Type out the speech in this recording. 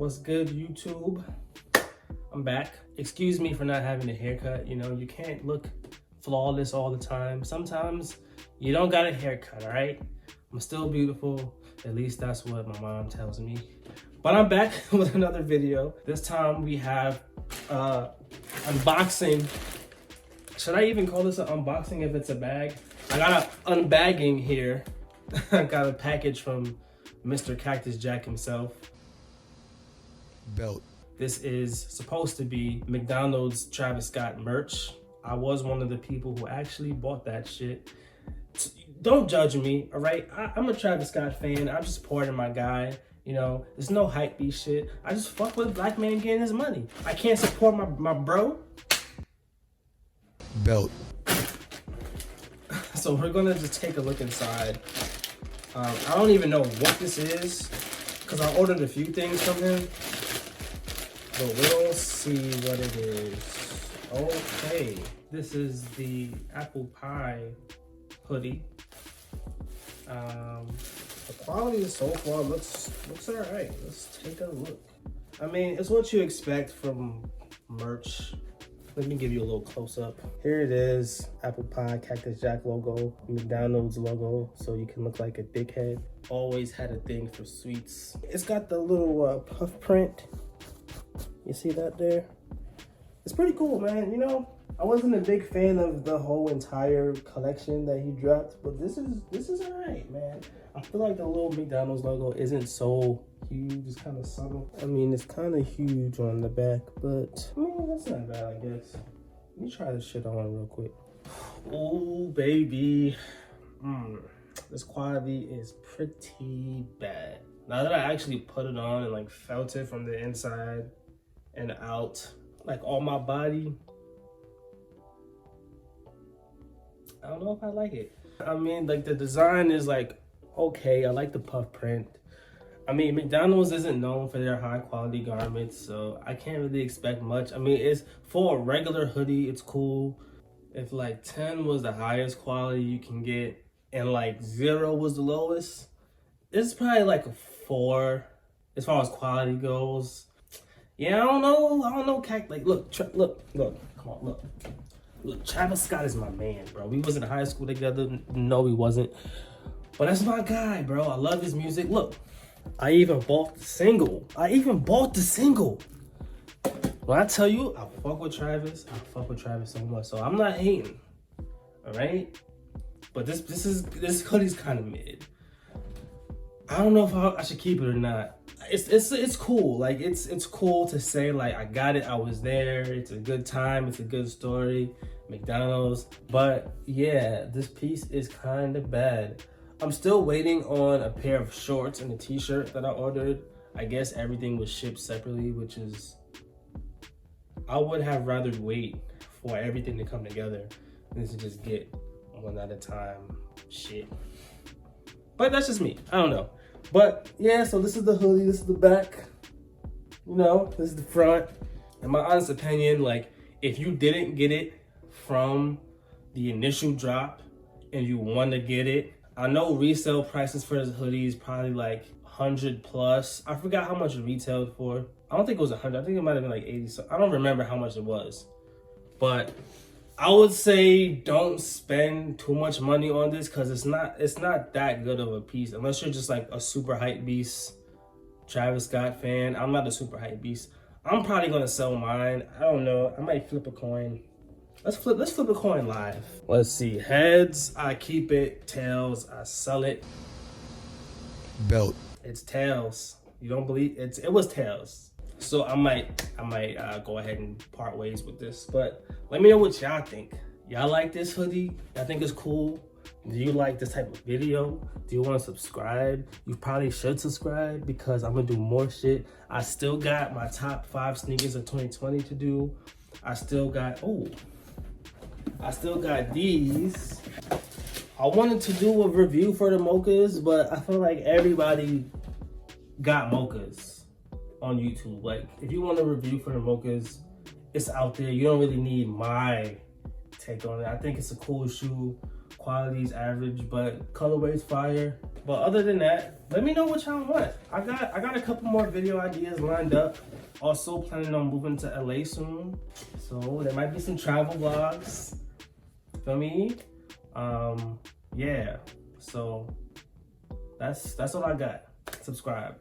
What's good, YouTube? I'm back. Excuse me for not having a haircut. You know, you can't look flawless all the time. Sometimes you don't got a haircut, all right? I'm still beautiful. At least that's what my mom tells me. But I'm back with another video. This time we have unboxing. Should I even call this an unboxing if it's a bag? I got an unbagging here. I got a package from Mr. Cactus Jack himself. Belt. This is supposed to be McDonald's Travis Scott merch. I was one of the people who actually bought that shit. Don't judge me, all right? I'm a Travis Scott fan. I'm just supporting my guy. You know, there's no hype beast shit. I just fuck with a black man getting his money. I can't support my bro. Belt. So we're gonna just take a look inside. I don't even know what this is because I ordered a few things from him. But we'll see what it is. Okay, this is the apple pie hoodie. The quality so far looks all right. Let's take a look. I mean, it's what you expect from merch. Let me give you a little close up. Here it is, apple pie, Cactus Jack logo, McDonald's logo, so you can look like a dickhead. Always had a thing for sweets. It's got the little puff print. You see that there? It's pretty cool, man. You know, I wasn't a big fan of the whole entire collection that he dropped, but this is all right, man. I feel like the little McDonald's logo isn't so huge. It's kind of subtle. I mean, it's kind of huge on the back, but I mean, that's not bad, I guess. Let me try this shit on real quick. Oh, baby. This quality is pretty bad. Now that I actually put it on and like felt it from the inside and out, like on my body, I don't know if I like it. I mean, like the design is like, okay, I like the puff print. I mean, McDonald's isn't known for their high quality garments, so I can't really expect much. I mean, it's for a regular hoodie, it's cool. If like 10 was the highest quality you can get and like 0 was the lowest, it's probably like a 4 as far as quality goes. Yeah, I don't know, like, look, come on, look, Travis Scott is my man, bro. We was in high school together. No, we wasn't, but that's my guy, bro. I love his music. Look, I even bought the single. When I tell you, I fuck with Travis so much, so I'm not hating, all right? But this hoodie's kind of mid. I don't know if I should keep it or not. It's cool. Like it's cool to say like I got it, I was there. It's a good time. It's a good story. McDonald's. But yeah, this piece is kind of bad. I'm still waiting on a pair of shorts and a t-shirt that I ordered. I guess everything was shipped separately, which is, I would have rather wait for everything to come together than to just get one at a time shit. But that's just me. I don't know. But yeah, so this is the hoodie, this is the back, you know, this is the front. In my honest opinion, like if you didn't get it from the initial drop and you want to get it, I know resale prices for this hoodie is probably like 100 plus. I forgot how much it retailed for. I don't think it was 100. I think it might have been like 80. So I don't remember how much it was. But I would say don't spend too much money on this because it's not that good of a piece unless you're just like a super hype beast Travis Scott fan. I'm not a super hype beast. I'm probably gonna sell mine. I don't know. I might flip a coin. Let's flip a coin live. Let's see. Heads, I keep it. Tails, I sell it. Belt. It's tails. You don't believe it was tails. So I might go ahead and part ways with this, but let me know what y'all think. Y'all like this hoodie? Y'all think it's cool? Do you like this type of video? Do you want to subscribe? You probably should subscribe because I'm gonna do more shit. I still got my top 5 sneakers of 2020 to do. I still got these. I wanted to do a review for the mochas, but I feel like everybody got mochas on YouTube. Like if you want a review for the mochas, it's out there. You don't really need my take on it. I think it's a cool shoe, Quality's average, but colorway's fire. But other than that, let me know what y'all want. I got a couple more video ideas lined up. Also planning on moving to LA soon, so there might be some travel vlogs. Feel me? Yeah. So that's all I got. Subscribe.